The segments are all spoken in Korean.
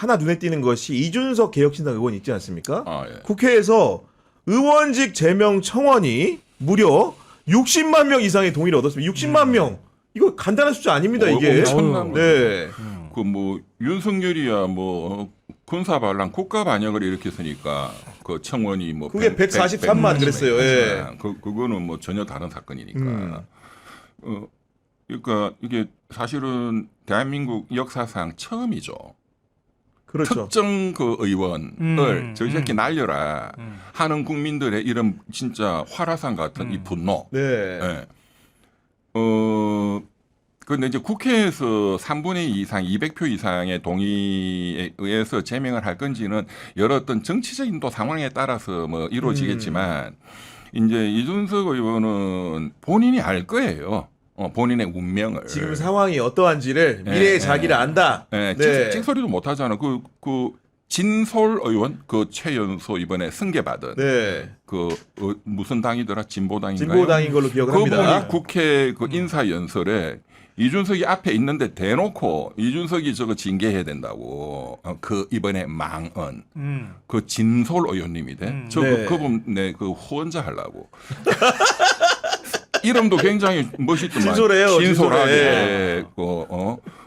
하나 눈에 띄는 것이 이준석 개혁신당 의원 있지 않습니까? 예. 국회에서 의원직 제명 청원이 무려 60만 명 이상의 동의를 얻었습니다. 60만 명. 이거 간단한 숫자 아닙니다, 이게. 엄청난 거죠. 네. 그 뭐 윤석열이야 뭐 군사 반란 국가 반역을 일으켰으니까 그 청원이 뭐 그게 143만 그랬어요. 예. 그거는 뭐 전혀 다른 사건이니까. 음. 그러니까 이게 사실은 대한민국 역사상 처음이죠. 그렇죠. 특정 그 의원을 저 새끼 날려라 하는 국민들의 이런 진짜 화라산 같은 이 분노. 네. 예. 근데 이제 국회에서 3분의 2 이상, 200표 이상의 동의에 의해서 제명을 할 건지는 여러 어떤 정치적인 또 상황에 따라서 뭐 이루어지겠지만 이제 이준석 의원은 본인이 알 거예요. 본인의 운명을. 지금 상황이 어떠한지를 미래의 자기를 안다. 네. 네. 찍소리도 못 하잖아. 그 진솔 의원, 그 최연소 이번에 승계받은 네. 무슨 당이더라? 진보당인가요? 진보당인 걸로 기억을 합니다. 그분이 국회 그 인사연설에 이준석이 앞에 있는데 대놓고 이준석이 저거 징계해야 된다고 그 이번에 망언 그 진솔 의원님이대. 네. 그분 그 후원자 하려고. 이름도 굉장히 멋있더만. 진솔해요. 진솔하게.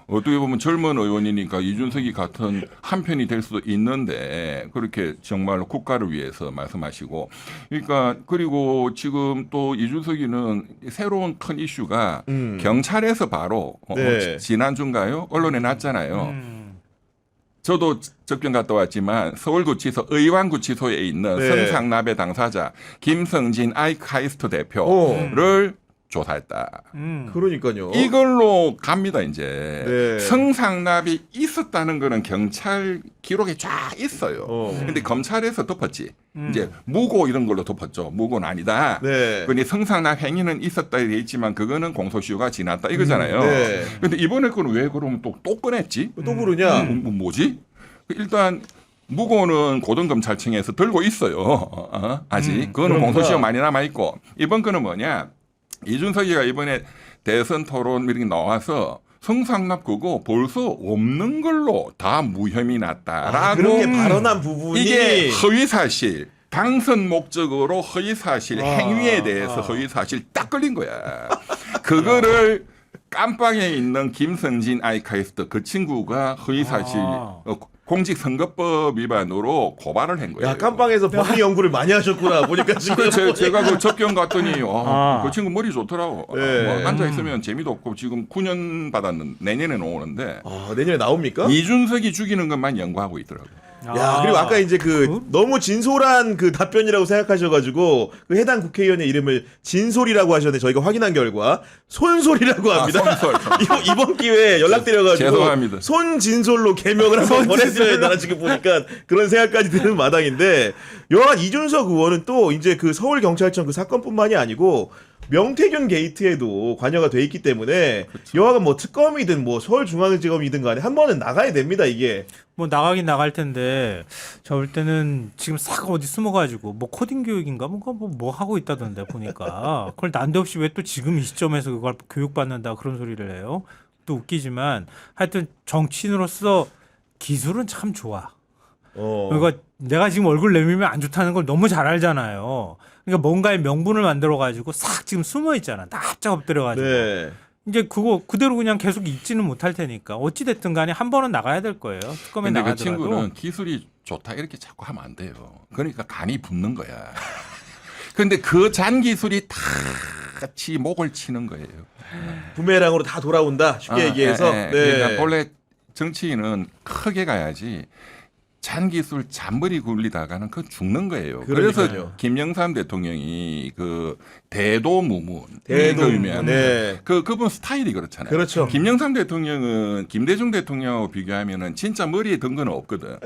어떻게 보면 젊은 의원이니까 이준석이 같은 한편이 될 수도 있는데 그렇게 정말로 국가를 위해서 말씀하시고 그러니까 그리고 지금 또 이준석이는 새로운 큰 이슈가 경찰에서 바로 네. 지난주인가요? 언론에 났잖아요. 저도 접견 갔다 왔지만 서울구치소 의왕구치소에 있는 네. 성상납의 당사자 김성진 아이카이스트 대표를 조사했다. 그러니까요. 이걸로 갑니다 이제. 네. 성상납이 있었다는 거는 경찰 기록에 쫙 있어요. 근데 검찰에서 덮었지. 이제 무고 이런 걸로 덮었죠. 무고는 아니다. 네. 근데 성상납 행위는 있었다 돼 있지만 그거는 공소시효가 지났다 이거잖아요. 네. 근데 이번에 거는 왜 그러면 또 꺼냈지? 또 그러냐? 뭐지? 일단 무고는 고등검찰청에서 들고 있어요. 아직. 그거는 공소시효 많이 남아 있고 이번 거는 뭐냐? 이준석이가 이번에 대선 토론 이렇게 나와서 성상납 그거 벌써 없는 걸로 다 무혐의 났다라고 그렇게 발언한 부분이 이게 허위사실 당선 목적으로 허위사실 행위에 대해서 허위사실 딱 걸린 거야. 그거를 깜빵에 있는 김성진 아이카이스트 그 친구가 허위사실 공직선거법 위반으로 고발을 한 거예요. 야, 깜빵에서 법리 연구를 많이 하셨구나. 보니까 지금 제가 그 접견 갔더니 그 친구 머리 좋더라고. 네. 뭐 앉아 있으면 재미도 없고 지금 9년 받았는 내년에 나오는데 내년에 나옵니까? 이준석이 죽이는 것만 연구하고 있더라고. 야, 그리고 아까 이제 너무 진솔한 그 답변이라고 생각하셔가지고 그 해당 국회의원의 이름을 진솔이라고 하셨는데 저희가 확인한 결과 손솔이라고 합니다. 손솔. 이번 기회에 연락드려가지고 죄송합니다. 손진솔로 개명을 한번 보냈어야 되나 지금 보니까 그런 생각까지 드는 마당인데 여하간 이준석 의원은 또 이제 그 서울경찰청 그 사건뿐만이 아니고 명태균 게이트에도 관여가 돼 있기 때문에 그렇죠. 여하간 뭐 특검이든 뭐 서울중앙지검이든 간에 한 번은 나가야 됩니다 이게. 뭐 나가긴 나갈 텐데 저 볼 때는 지금 싹 어디 숨어가지고 뭐 코딩 교육인가 뭐 하고 있다던데 보니까 그걸 난데없이 왜 또 지금 이 시점에서 그걸 교육받는다 그런 소리를 해요. 또 웃기지만 하여튼 정치인으로서 기술은 참 좋아. 그러니까 내가 지금 얼굴 내밀면 안 좋다는 걸 너무 잘 알잖아요. 그러니까 뭔가의 명분을 만들어가지고 싹 지금 숨어 있잖아. 납작 엎드려가지고. 네. 이제 그거 그대로 그냥 계속 있지는 못할 테니까 어찌 됐든 간에 한 번은 나가야 될 거예요. 특검에 근데 그 나가더라도. 친구는 기술이 좋다 이렇게 자꾸 하면 안 돼요. 그러니까 간이 붙는 거야. 근데 그 잔 기술이 다 같이 목을 치는 거예요. 부메랑으로 다 돌아온다 쉽게 얘기해서. 네. 그러니까 원래 정치인은 크게 가야지 잔기술 잔머리 굴리다가는 그 죽는 거예요. 그러니까요. 그래서 김영삼 대통령이 그 대도무문 대도무문. 네. 그분 스타일이 그렇잖아요. 그렇죠. 김영삼 대통령은 김대중 대통령하고 비교하면은 진짜 머리에 든 건 없거든.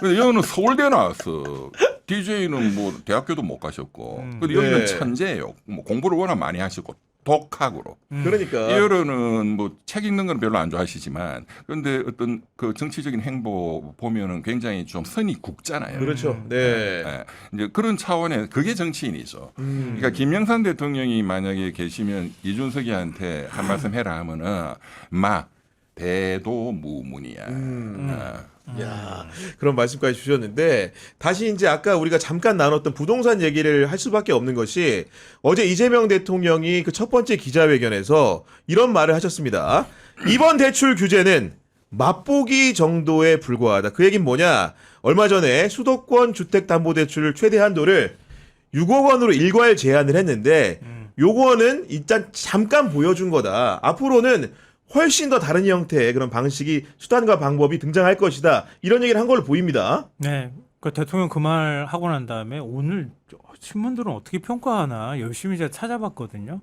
근데 여기는 서울대 나왔어. DJ는 뭐 대학교도 못 가셨고. 근데 여기는 네. 천재예요. 뭐 공부를 워낙 많이 하시고 독학으로. 그러니까. 이어로는 뭐 책 읽는 건 별로 안 좋아하시지만 그런데 어떤 그 정치적인 행보 보면은 굉장히 좀 선이 굽잖아요. 그렇죠. 네. 네. 이제 그런 차원의 그게 정치인이죠. 그러니까 김영삼 대통령이 만약에 계시면 이준석이한테 한 말씀 해라 하면은 대도무문이야. 그런 말씀까지 주셨는데 다시 이제 아까 우리가 잠깐 나눴던 부동산 얘기를 할 수밖에 없는 것이 어제 이재명 대통령이 그 첫 번째 기자회견에서 이런 말을 하셨습니다. 이번 대출 규제는 맛보기 정도에 불과하다. 그 얘기는 뭐냐? 얼마 전에 수도권 주택담보대출 최대 한도를 6억 원으로 일괄 제한을 했는데 요거는 일단 잠깐 보여준 거다. 앞으로는 훨씬 더 다른 형태의 그런 방식이 수단과 방법이 등장할 것이다. 이런 얘기를 한 걸로 보입니다. 네. 그 대통령 그 말 하고 난 다음에 오늘 신문들은 어떻게 평가하나 열심히 제가 찾아봤거든요.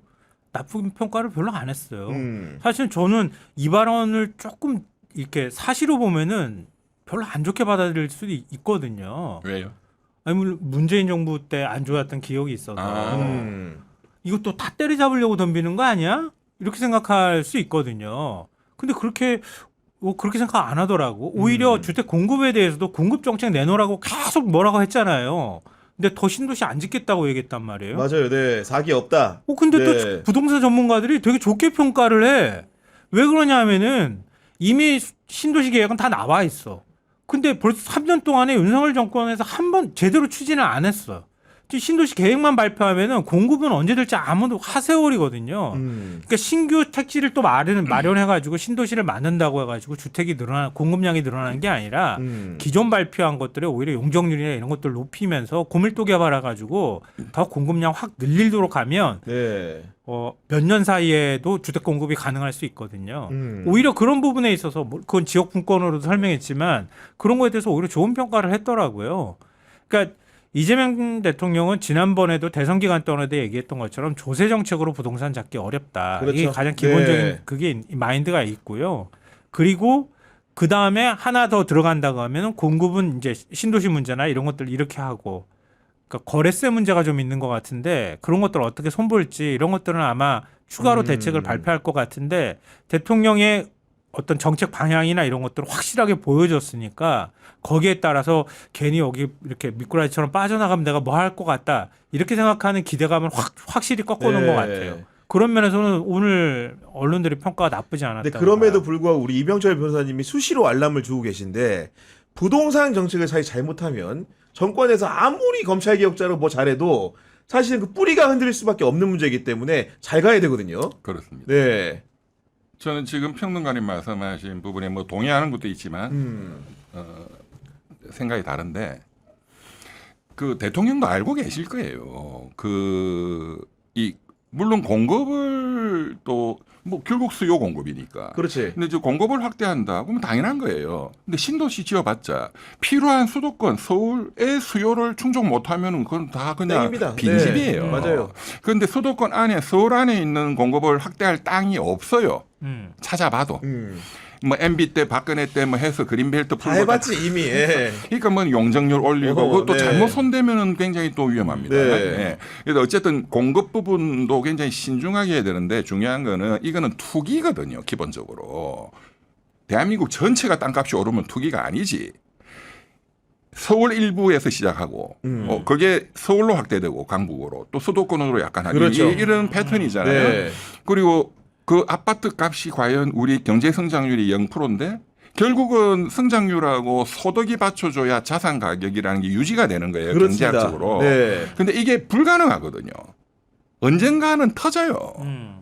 나쁜 평가를 별로 안 했어요. 사실 저는 이 발언을 조금 이렇게 사실로 보면은 별로 안 좋게 받아들일 수도 있거든요. 왜요? 아니 물론 문재인 정부 때 안 좋았던 기억이 있어서 이것도 다 때려잡으려고 덤비는 거 아니야? 이렇게 생각할 수 있거든요. 근데 그렇게 생각 안 하더라고. 오히려 주택 공급에 대해서도 공급 정책 내놓으라고 계속 뭐라고 했잖아요. 근데 더 신도시 안 짓겠다고 얘기했단 말이에요. 맞아요. 네. 사기 없다. 근데 네. 또 부동산 전문가들이 되게 좋게 평가를 해. 왜 그러냐 하면은 이미 신도시 계획은 다 나와 있어. 근데 벌써 3년 동안에 윤석열 정권에서 한 번 제대로 추진을 안 했어. 신도시 계획만 발표하면은 공급은 언제 될지 아무도 하세월이거든요. 그러니까 신규 택지를 또 마련해가지고 신도시를 만든다고 해가지고 주택이 공급량이 늘어나는 게 아니라 기존 발표한 것들에 오히려 용적률이나 이런 것들 높이면서 고밀도 개발해가지고 더 공급량 확 늘리도록 하면 네. 몇 년 사이에도 주택 공급이 가능할 수 있거든요. 오히려 그런 부분에 있어서 그건 지역 분권으로도 설명했지만 그런 거에 대해서 오히려 좋은 평가를 했더라고요. 그러니까 이재명 대통령은 지난번에도 대선 기간 동안에도 얘기했던 것처럼 조세 정책으로 부동산 잡기 어렵다. 그렇죠. 이게 가장 기본적인 네. 그게 마인드가 있고요. 그리고 그 다음에 하나 더 들어간다고 하면은 공급은 이제 신도시 문제나 이런 것들 이렇게 하고, 그러니까 거래세 문제가 좀 있는 것 같은데 그런 것들을 어떻게 손볼지 이런 것들은 아마 추가로 대책을 발표할 것 같은데 대통령의 어떤 정책 방향이나 이런 것들을 확실하게 보여줬으니까 거기에 따라서 괜히 여기 이렇게 미꾸라지처럼 빠져나가면 내가 뭐 할 것 같다 이렇게 생각하는 기대감을 확실히 꺾어놓은 네. 것 같아요. 그런 면에서는 오늘 언론들의 평가가 나쁘지 않았다. 근데 그럼에도 불구하고 우리 이병철 변호사님이 수시로 알람을 주고 계신데 부동산 정책을 사실 잘못하면 정권에서 아무리 검찰개혁자로 뭐 잘해도 사실은 그 뿌리가 흔들릴 수밖에 없는 문제이기 때문에 잘 가야 되거든요. 그렇습니다. 네. 저는 지금 평론가님 말씀하신 부분에 뭐 동의하는 것도 있지만 생각이 다른데 그 대통령도 알고 계실 거예요. 물론 공급을 또 뭐 결국 수요 공급이니까. 그렇지. 근데 이제 공급을 확대한다. 그러면 당연한 거예요. 근데 신도시 지어봤자 필요한 수도권 서울의 수요를 충족 못하면은 그건 다 그냥 땡입니다. 빈집이에요. 네, 맞아요. 그런데 수도권 안에 서울 안에 있는 공급을 확대할 땅이 없어요. 찾아봐도. 뭐 MB 때 박근혜 때 뭐 해서 그린벨트 다 해봤지 이미. 예. 그러니까 뭐 용적률 올리고 그것도 네. 잘못 손대면은 굉장히 또 위험합니다. 네. 네. 그래서 어쨌든 공급 부분도 굉장히 신중하게 해야 되는데 중요한 거는 이거는 투기거든요. 기본적으로 대한민국 전체가 땅값이 오르면 투기가 아니지. 서울 일부에서 시작하고 그게 서울로 확대되고 강북으로 또 수도권으로 약간 하는 그렇죠. 이런 패턴이잖아요. 네. 그리고 그 아파트 값이 과연 우리 경제 성장률이 0%인데 결국은 성장률하고 소득이 받쳐줘야 자산 가격이라는 게 유지가 되는 거예요. 그렇습니다. 경제학적으로. 네. 근데 이게 불가능하거든요. 언젠가는 터져요.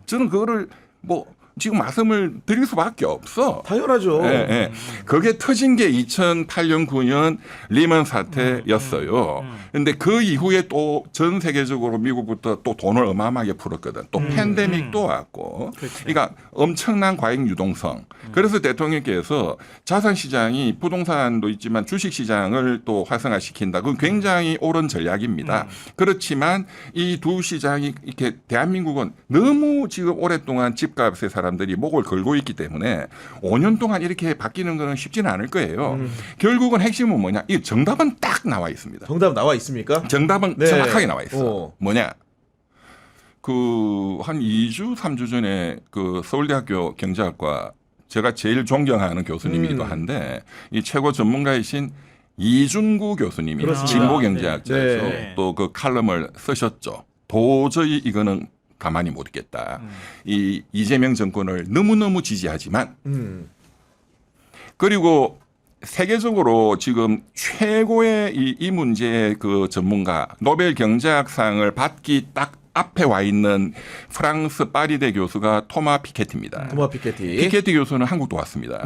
저는 그거를 뭐 지금 말씀을 드릴 수밖에 없어. 당연하죠. 예, 예. 그게 터진 게 2008년 9년 리먼 사태였어요. 그런데 그 이후에 또 전 세계적으로 미국부터 또 돈을 어마어마하게 풀었거든. 또 팬데믹도 왔고. 그렇죠. 그러니까 엄청난 과잉 유동성. 그래서 대통령께서 자산 시장이 부동산도 있지만 주식 시장을 또 활성화시킨다. 그건 굉장히 옳은 전략입니다. 그렇지만 이 두 시장이 이렇게 대한민국은 너무 지금 오랫동안 집값에 사람들이 목을 걸고 있기 때문에 5년 동안 이렇게 바뀌는 것은 쉽지는 않을 거예요. 결국은 핵심은 뭐냐? 이 정답은 딱 나와 있습니다. 정답 나와 있습니까? 정답은 네. 정확하게 나와 있어. 어. 뭐냐? 한 2주, 3주 전에 그 서울대학교 경제학과 제가 제일 존경하는 교수님이기도 한데 이 최고 전문가이신 이준구 교수님이 그렇습니다. 진보 경제학자에서 네. 또 그 칼럼을 쓰셨죠. 도저히 이거는 가만히 못 있겠다. 이 이재명 정권을 너무너무 지지하지만 그리고 세계적으로 지금 최고의 이 문제의 그 전문가 노벨 경제학상을 받기 딱 앞에 와 있는 프랑스 파리대 교수가 토마 피케티입니다. 토마 피케티. 피케티 교수는 한국도 왔습니다.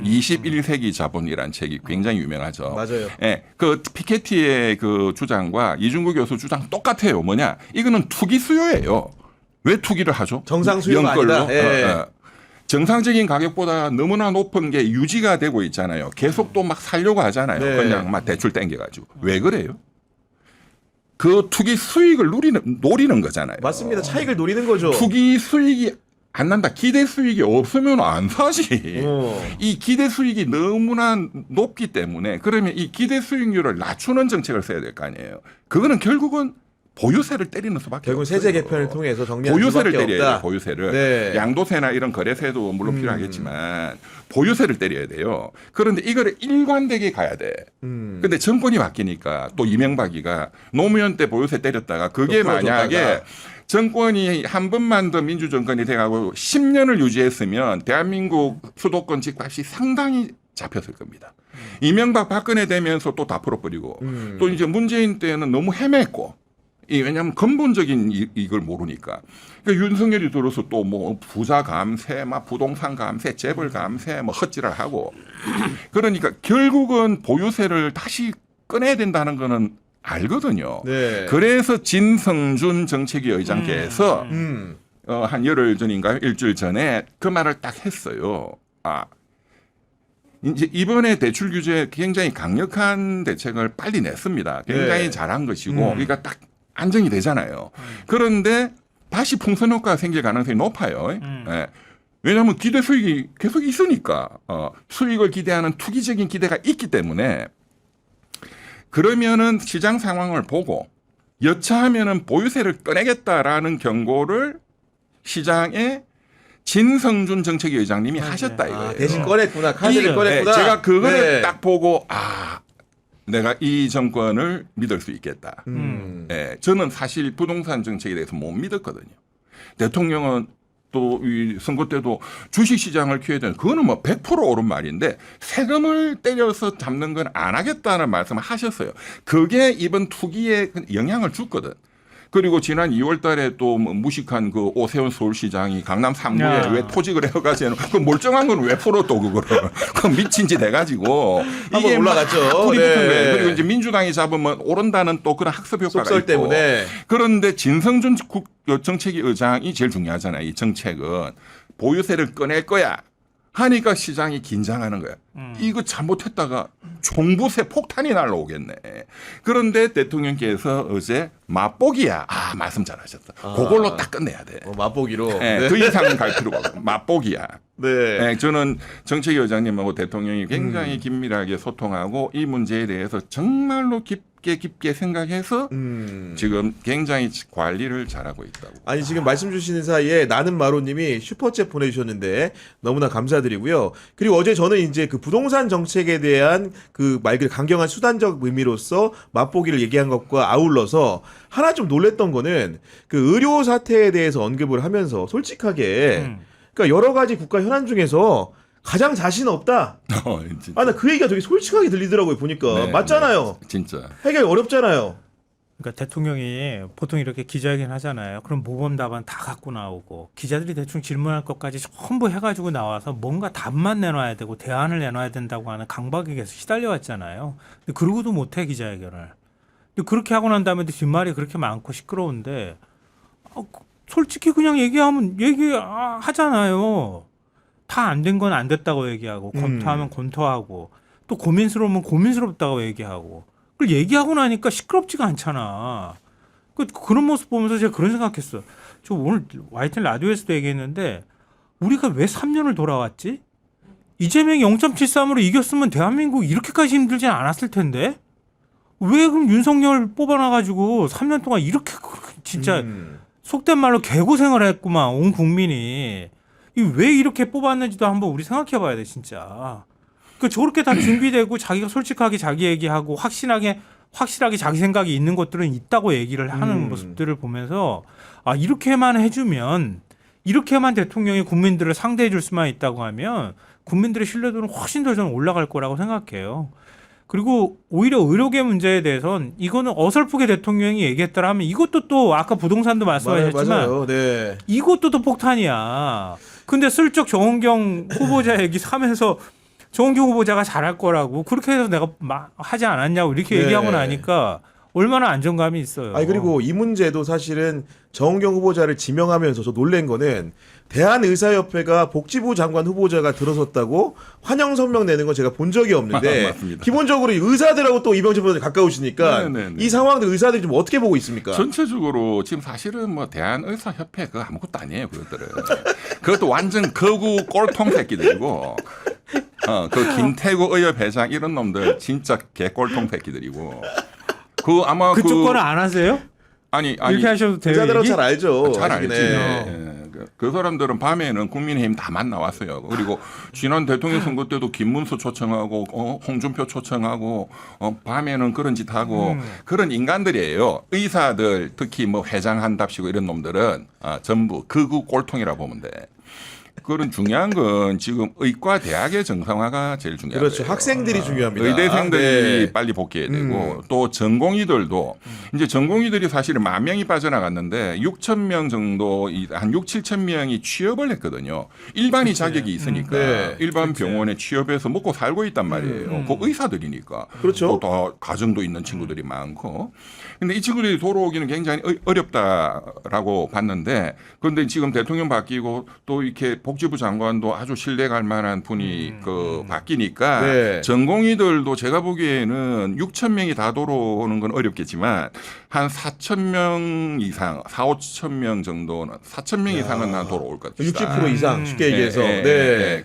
21세기 자본이라는 책이 굉장히 유명하죠. 맞아요. 예, 그 피케티의 그 주장과 이중구 교수 주장 똑같아요. 뭐냐? 이거는 투기 수요예요. 왜 투기를 하죠? 정상 수요가 연걸로. 아니다. 예. 정상적인 가격보다 너무나 높은 게 유지가 되고 있잖아요. 계속 또 막 살려고 하잖아요. 네. 그냥 막 대출 땡겨가지고. 왜 그래요? 그 투기 수익을 노리는 거잖아요. 맞습니다. 차익을 노리는 거죠. 투기 수익이 안 난다. 기대 수익이 없으면 안 사지. 어. 이 기대 수익이 너무나 높기 때문에 그러면 이 기대 수익률을 낮추는 정책을 써야 될 거 아니에요. 그거는 결국은 보유세를 때리는 수밖에 결국 없어요. 세제 개편을 통해서 정리할 보유세를 수밖에 때려야 없다. 돼요. 보유세를. 네. 양도세나 이런 거래세도 물론 필요하겠지만 보유세를 때려야 돼요. 그런데 이거를 일관되게 가야 돼. 근데 정권이 바뀌니까 또 이명박이가 노무현 때 보유세 때렸다가 그게 또 풀어줬다가. 만약에 정권이 한 번만 더 민주정권이 돼가고 10년을 유지했으면 대한민국 수도권 집값이 상당히 잡혔을 겁니다. 이명박 박근혜 되면서 또 다 풀어버리고 또 이제 문재인 때는 너무 헤맸고 왜냐하면 근본적인 이걸 모르니까. 그러니까 윤석열이 들어서 또 뭐 부자 감세, 막 부동산 감세, 재벌 감세, 뭐 헛질을 하고. 그러니까 결국은 보유세를 다시 꺼내야 된다는 거는 알거든요. 네. 그래서 진성준 정책위 의장께서 한 열흘 전인가요? 일주일 전에 그 말을 딱 했어요. 이제 이번에 대출 규제 굉장히 강력한 대책을 빨리 냈습니다. 굉장히 네. 잘한 것이고, 그러니까 딱 안정이 되잖아요. 그런데 다시 풍선 효과가 생길 가능성이 높아요. 예. 왜냐하면 기대 수익이 계속 있으니까 수익을 기대하는 투기적인 기대가 있기 때문에 그러면은 시장 상황을 보고 여차하면은 보유세를 꺼내겠다라는 경고를 시장에 진성준 정책위 의장님이 하셨다 이거예요. 대신 꺼냈구나. 카드를 꺼냈구나. 제가 그거를 네. 딱 보고 내가 이 정권을 믿을 수 있겠다. 저는 사실 부동산 정책에 대해서 못 믿었거든요. 대통령은 또 이 선거 때도 주식시장을 키워야 되는 그거는 뭐 100% 옳은 말인데 세금을 때려서 잡는 건 안 하겠다는 말씀을 하셨어요. 그게 이번 투기에 영향을 줬거든. 그리고 지난 2월 달에 또 무식한 그 오세훈 서울시장이 강남 3구에 왜 토직을 해가지고 그 멀쩡한 건 왜 풀어 또 그거를. 그 미친 짓 해가지고. 한번 올라갔죠. 불이 붙은 네. 거예요. 그리고 이제 민주당이 잡으면 오른다는 또 그런 학습 효과가 속설 있고. 때문에. 그런데 진성준 정책위 의장이 제일 중요하잖아요. 이 정책은. 보유세를 꺼낼 거야. 하니까 시장이 긴장하는 거야. 이거 잘못했다가 종부세 폭탄이 날라오겠네. 그런데 대통령께서 어제 맛보기야. 말씀 잘하셨다. 그걸로 딱 끝내야 돼. 맛보기로. 네. 그 이상은 갈 필요가 없어. 맛보기야. 네. 네, 저는 정책위 의장님하고 대통령이 굉장히 긴밀하게 소통하고 이 문제에 대해서 정말로 깊게 생각해서 지금 굉장히 관리를 잘하고 있다고. 아니 지금 말씀 주시는 사이에 나는 마로님이 슈퍼챗 보내주셨는데 너무나 감사드리고요. 그리고 어제 저는 이제 그 부동산 정책에 대한 그 말 그대로 강경한 수단적 의미로서 맛보기를 얘기한 것과 아울러서 하나 좀 놀랬던 거는 그 의료 사태에 대해서 언급을 하면서 솔직하게 그러니까 여러 가지 국가 현안 중에서 가장 자신 없다. 나 그 얘기가 되게 솔직하게 들리더라고요 보니까. 네, 맞잖아요. 네, 진짜. 해결 어렵잖아요. 그러니까 대통령이 보통 이렇게 기자회견 하잖아요. 그럼 모범 답안 다 갖고 나오고 기자들이 대충 질문할 것까지 전부 해가지고 나와서 뭔가 답만 내놔야 되고 대안을 내놔야 된다고 하는 강박에 계속 시달려왔잖아요. 근데 그러고도 못해 기자회견을. 근데 그렇게 하고 난 다음에도 뒷말이 그렇게 많고 시끄러운데 솔직히 그냥 얘기하잖아요. 다 안 된 건 안 됐다고 얘기하고 검토하면 검토하고 또 고민스러우면 고민스럽다고 얘기하고 그걸 얘기하고 나니까 시끄럽지가 않잖아. 그런 모습 보면서 제가 그런 생각했어. 저 오늘 YTN 라디오에서도 얘기했는데 우리가 왜 3년을 돌아왔지? 이재명이 0.73으로 이겼으면 대한민국 이렇게까지 힘들지 않았을 텐데 왜 그럼 윤석열 뽑아놔가지고 3년 동안 이렇게 진짜 속된 말로 개고생을 했구만 온 국민이. 왜 이렇게 뽑았는지도 한번 우리 생각해봐야 돼 진짜. 저렇게 다 준비되고 자기가 솔직하게 자기 얘기하고 확실하게 자기 생각이 있는 것들은 있다고 얘기를 하는 모습들을 보면서 이렇게만 해주면 이렇게만 대통령이 국민들을 상대해 줄 수만 있다고 하면 국민들의 신뢰도는 훨씬 더 저는 올라갈 거라고 생각해요. 그리고 오히려 의료계 문제에 대해서는 이거는 어설프게 대통령이 얘기했더라 하면 이것도 또 아까 부동산도 말씀하셨지만 맞아요. 네. 이것도 또 폭탄이야. 근데 슬쩍 정은경 후보자 얘기 하면서 정은경 후보자가 잘할 거라고 그렇게 해서 내가 하지 않았냐고 이렇게 네. 얘기하고 나니까 얼마나 안정감이 있어요. 아니 그리고 이 문제도 사실은 정은경 후보자를 지명하면서 저 놀란 거는 대한의사협회가 복지부 장관 후보자가 들어섰다고 환영 성명 내는 건 제가 본 적이 없는데 맞습니다. 기본적으로 이 의사들하고 또 이병철 후보자 가까우시니까 네네네. 이 상황들 의사들이 좀 어떻게 보고 있습니까? 전체적으로 지금 사실은 뭐 대한의사협회 그거 아무것도 아니에요. 그것들은. 그것도 완전 거구 꼴통 새끼들이고 그 김태구 의협회장 이런 놈들 진짜 개꼴통 새끼들이고 그 아마 그쪽 거는 안 하세요? 아니 이렇게 하셔도 돼요. 의사들은 얘기? 잘 알죠. 잘 아시긴 알지. 해. 예. 그 사람들은 밤에는 국민의힘 다 만나왔어요. 그리고 지난 대통령 선거 때도 김문수 초청하고 홍준표 초청하고 밤에는 그런 짓 하고 그런 인간들이에요. 의사들 특히 뭐 회장한답시고 이런 놈들은 전부 극우 꼴통이라 보면 돼. 그런 중요한 건 지금 의과 대학의 정상화가 제일 중요해요. 그렇죠. 학생들이 중요합니다. 의대생들이 네. 빨리 복귀해야 되고 또 전공의들도 이제 전공의들이 사실은 10,000명이 빠져나갔는데 6,000명 정도 한 6, 7천 명이 취업을 했거든요. 일반이 자격이 있으니까 네. 일반 병원에 취업해서 먹고 살고 있단 말이에요. 그 의사들이니까. 그렇죠. 또 더 가정도 있는 친구들이 많고. 근데 이 친구들이 돌아오기는 굉장히 어렵다라고 봤는데 그런데 지금 대통령 바뀌고 또 이렇게 복지부 장관도 아주 신뢰갈 만한 분이 바뀌니까 네. 전공의들도 제가 보기에는 6,000명이 다 돌아오는 건 어렵겠지만 한 4,000명 이상, 4,5,000명 정도는 4,000명 이상은 난 돌아올 것 같습니다. 60% 이상 쉽게 얘기해서. 네. 네.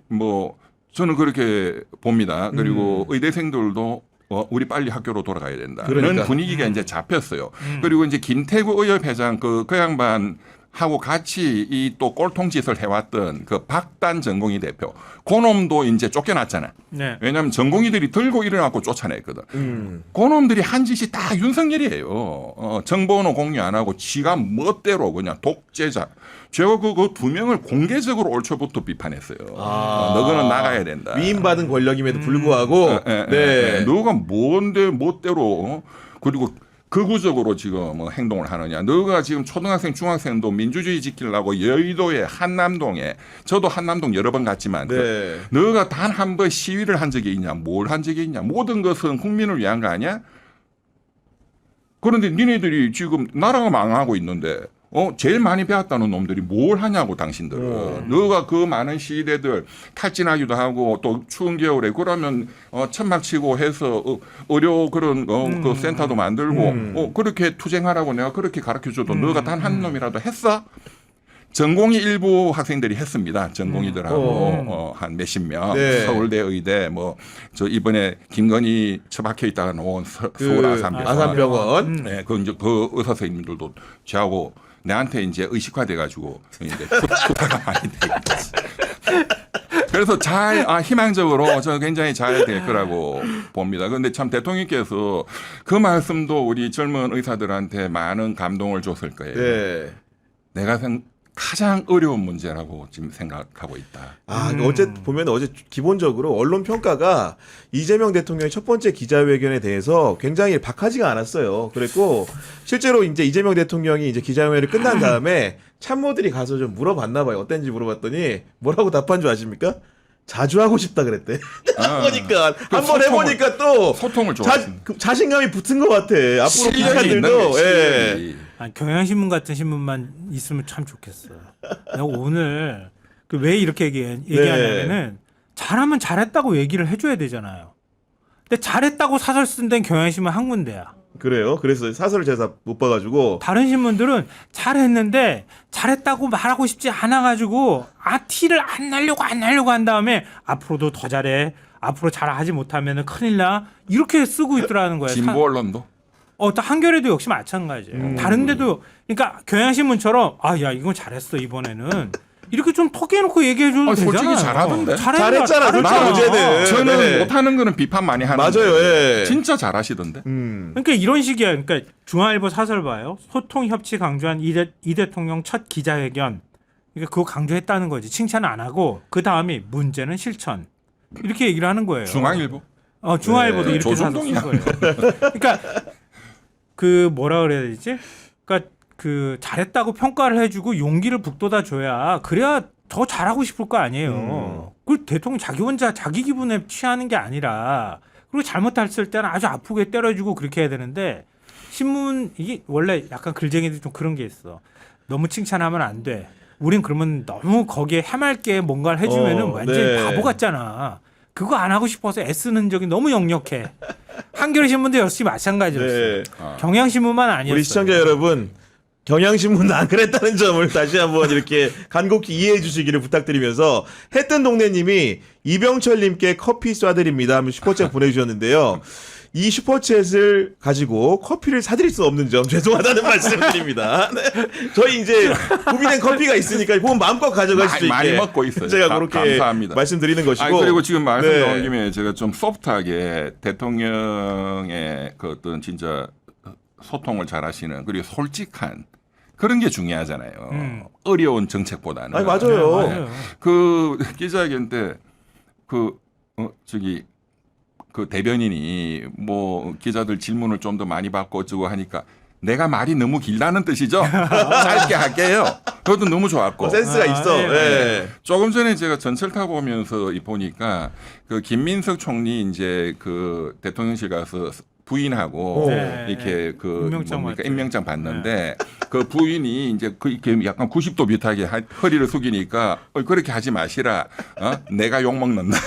뭐 저는 그렇게 봅니다. 그리고 의대생들도 우리 빨리 학교로 돌아가야 된다는 그러니까. 분위기가 이제 잡혔어요. 그리고 이제 김태구 의협회장 그 양반 하고 같이 이 또 꼴통짓을 해왔던 그 박단 전공의 대표, 그놈도 이제 쫓겨났잖아. 네. 왜냐하면 전공의들이 들고 일어나고 쫓아냈거든. 그놈들이 한 짓이 다 윤석열이에요. 정보는 공유 안 하고 지가 멋대로 그냥 독재자. 제가 그 두 명을 공개적으로 올 초부터 비판했어요. 너거는 나가야 된다. 위임받은 권력임에도 불구하고 네. 너가 뭔데 멋대로 그리고 극우적으로 지금 뭐 행동을 하느냐. 너가 지금 초등학생, 중학생도 민주주의 지키려고 여의도에 한남동에 저도 한남동 여러 번 갔지만 네. 너가 단 한 번 시위를 한 적이 있냐. 뭘 한 적이 있냐. 모든 것은 국민을 위한 거 아니야? 그런데 니네들이 지금 나라가 망하고 있는데 제일 많이 배웠다는 놈들이 뭘 하냐고 당신들은. 너가 그 많은 시대들 탈진하기도 하고 또 추운 겨울에 그러면 천막 치고 해서 의료 그런 그 센터도 만들고 그렇게 투쟁하라고 내가 그렇게 가르쳐줘도 너가 단 한 놈이라도 했어? 전공의 일부 학생들이 했습니다. 전공의들하고 한 몇십 명. 네. 서울대 의대 뭐 저 이번에 김건희 처박혀 있다가 나온 서울 아산병원. 네, 그 이제 그 의사 선생님들도 저하고 내한테 이제 의식화돼 가지고 이제 부탁가 많이 되겠지. 그래서 희망적으로 저는 굉장히 잘 될 거라고 봅니다. 그런데 참 대통령께서 그 말씀도 우리 젊은 의사들한테 많은 감동을 줬을 거예요. 네. 내가 가장 어려운 문제라고 지금 생각하고 있다. 어제 보면 어제 기본적으로 언론 평가가 이재명 대통령의 첫 번째 기자회견에 대해서 굉장히 박하지가 않았어요. 그랬고 실제로 이제 이재명 대통령이 이제 기자회견이 끝난 다음에 참모들이 가서 좀 물어봤나 봐요. 어땠는지 물어봤더니 뭐라고 답한 줄 아십니까? 자주 하고 싶다 그랬대. 보니까 한번 해보니까 또 소통을 좋아하시는 자신감이 붙은 것 같아. 앞으로 실력이 있는 기자들도 거예요, 실력이. 아니, 경향신문 같은 신문만 있으면 참 좋겠어. 내가 오늘 왜 이렇게 얘기하냐면은 잘하면 잘했다고 얘기를 해줘야 되잖아요. 근데 잘했다고 사설 쓴 데는 경향신문 한 군데야. 그래요. 그래서 사설을 제가 못 봐가지고 다른 신문들은 잘했는데 잘했다고 말하고 싶지 않아가지고 티를 안 날려고 한 다음에 앞으로도 더 잘해. 앞으로 잘하지 못하면 큰일 나. 이렇게 쓰고 있더라는 거예요. 진보 언론도? 또 한겨레도 역시 마찬가지예요. 다른 데도 그러니까 경향신문처럼 야 이건 잘했어 이번에는 이렇게 좀 톡해놓고 얘기해줘도 되잖아요. 솔직히 잘하던데. 잘했잖아, 솔직히 어제는. 저는 네. 못하는 거는 비판 많이 하는데 맞아요. 예. 진짜 잘하시던데. 그러니까 이런 식이야. 그러니까 중앙일보 사설 봐요. 소통 협치 강조한 이 대통령 첫 기자회견 그러니까 그거 강조했다는 거지. 칭찬 안 하고 그 다음이 문제는 실천. 이렇게 얘기를 하는 거예요. 중앙일보. 중앙일보도 네, 이렇게 사서 쓴 조중동이야. 거예요. 그러니까 그 뭐라 그래야 되지? 그러니까 그 잘했다고 평가를 해주고 용기를 북돋아 줘야 그래야 더 잘하고 싶을 거 아니에요. 그 대통령 자기 혼자 자기 기분에 취하는 게 아니라 그리고 잘못했을 때는 아주 아프게 때려주고 그렇게 해야 되는데 신문 이게 원래 약간 글쟁이들 좀 그런 게 있어. 너무 칭찬하면 안 돼. 우린 그러면 너무 거기에 해맑게 뭔가를 해주면은 완전히 네. 바보 같잖아. 그거 안 하고 싶어서 애쓰는 적이 너무 역력해. 한겨레 신문도 역시 마찬가지였어요. 네. 경향신문만 아니었어요. 우리 시청자 여러분, 경향신문은 안 그랬다는 점을 다시 한번 이렇게 간곡히 이해해 주시기를 부탁드리면서 했던 동네님이 이병철님께 커피 쏴드립니다 하면 슈퍼챗 보내주셨는데요. 이 슈퍼챗을 가지고 커피를 사드릴 수 없는 점 죄송하다는 말씀을 드립니다. 네. 저희 이제 구비된 커피가 있으니까 그건 마음껏 가져가실 수 있게 많이 먹고 있어요. 제가 그렇게 감사합니다. 말씀드리는 것이고. 아니, 그리고 지금 말씀 네. 나온 김에 제가 좀 소프트하게 대통령의 그 어떤 진짜 소통을 잘하시는 그리고 솔직한 그런 게 중요하잖아요. 어려운 정책보다는. 아니 맞아요. 맞아요. 그 기자회견 때 저기 그 대변인이 뭐 기자들 질문을 좀 더 많이 받고 어쩌고 하니까 내가 말이 너무 길다는 뜻이죠. 짧게 할게요. 그것도 너무 좋았고. 센스가 있어. 네. 예. 조금 전에 제가 전철 타고 보면서 보니까 그 김민석 총리 이제 그 대통령실 가서 부인하고 네. 이렇게 그 임명장 뭡니까 받죠. 임명장 받는데 그 부인이 이제 그 이렇게 약간 90도 비슷하게 허리를 숙이니까 그렇게 하지 마시라. 내가 욕 먹는다.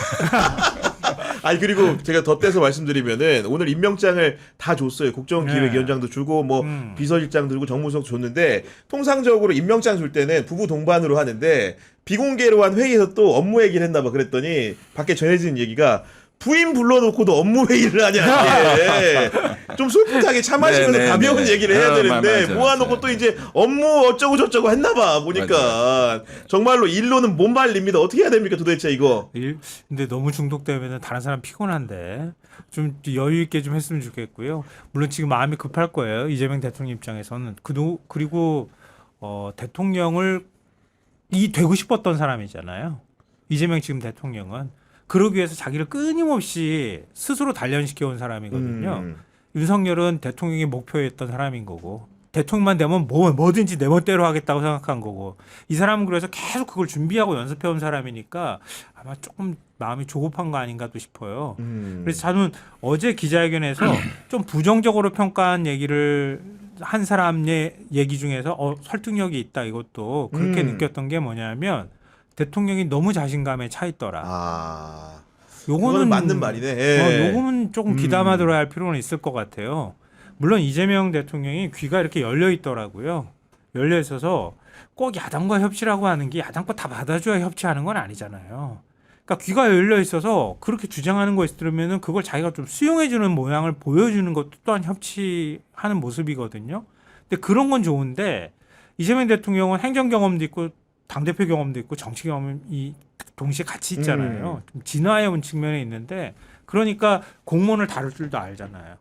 아니 그리고 제가 덧대서 말씀드리면은 오늘 임명장을 다 줬어요. 국정기획위원장도 주고 뭐 비서실장 들고 정무수석 줬는데 통상적으로 임명장 줄 때는 부부 동반으로 하는데 비공개로 한 회의에서 또 업무 얘기를 했나 봐. 그랬더니 밖에 전해진 얘기가 부인 불러놓고도 업무 회의를 하냐. 이게. 좀 솔직하게 차 마시면서 네, 네, 가벼운 네. 얘기를 해야 되는데 맞아요, 모아놓고 맞아요. 또 이제 업무 어쩌고 저쩌고 했나 봐. 보니까 정말로 일로는 못 말립니다. 어떻게 해야 됩니까 도대체 이거. 근데 너무 중독되면 다른 사람 피곤한데 좀 여유 있게 좀 했으면 좋겠고요. 물론 지금 마음이 급할 거예요. 이재명 대통령 입장에서는 그리고 대통령을 되고 싶었던 사람이잖아요. 이재명 지금 대통령은 그러기 위해서 자기를 끊임없이 스스로 단련시켜온 사람이거든요. 윤석열은 대통령이 목표였던 사람인 거고 대통령만 되면 뭐든지 내 멋대로 하겠다고 생각한 거고 이 사람은 그래서 계속 그걸 준비하고 연습해온 사람이니까 아마 조금 마음이 조급한 거 아닌가 또 싶어요. 그래서 저는 어제 기자회견에서 좀 부정적으로 평가한 얘기를 한 사람의 얘기 중에서 설득력이 있다 이것도 그렇게 느꼈던 게 뭐냐면 대통령이 너무 자신감에 차 있더라. 아, 요거는 그건 맞는 말이네. 예. 요거는 조금 귀담아 들어야 할 필요는 있을 것 같아요. 물론 이재명 대통령이 귀가 이렇게 열려 있더라고요. 열려 있어서 꼭 야당과 협치라고 하는 게 야당 거 다 받아줘야 협치하는 건 아니잖아요. 그러니까 귀가 열려 있어서 그렇게 주장하는 거 있으면은 그걸 자기가 좀 수용해주는 모양을 보여주는 것도 또한 협치하는 모습이거든요. 근데 그런 건 좋은데 이재명 대통령은 행정 경험도 있고 당대표 경험도 있고 정치 경험이 동시에 같이 있잖아요. 좀 진화해온 측면에 있는데 그러니까 공무원을 다룰 줄도 알잖아요.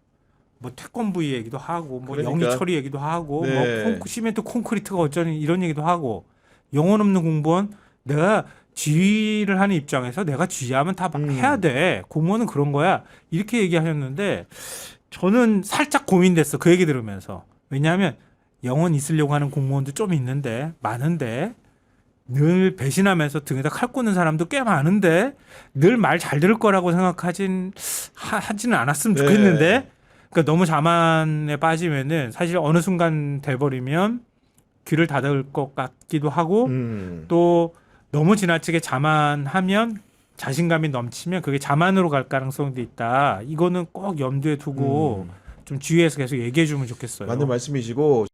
뭐 태권부 얘기도 하고 뭐 그러니까. 영리 처리 얘기도 하고 네. 뭐 시멘트 콘크리트가 어쩌니 이런 얘기도 하고 영혼 없는 공무원 내가 지휘를 하는 입장에서 내가 지휘하면 다 해야 돼. 공무원은 그런 거야. 이렇게 얘기하셨는데 저는 살짝 고민됐어. 그 얘기 들으면서. 왜냐하면 영혼 있으려고 하는 공무원도 좀 있는데 많은데 늘 배신하면서 등에다 칼 꽂는 사람도 꽤 많은데 늘 말 잘 들을 거라고 생각하지는 않았으면 네. 좋겠는데 그러니까 너무 자만에 빠지면은 사실 어느 순간 돼버리면 귀를 닫을 것 같기도 하고 또 너무 지나치게 자만하면 자신감이 넘치면 그게 자만으로 갈 가능성도 있다. 이거는 꼭 염두에 두고 좀 주의해서 계속 얘기해 주면 좋겠어요. 맞는 말씀이시고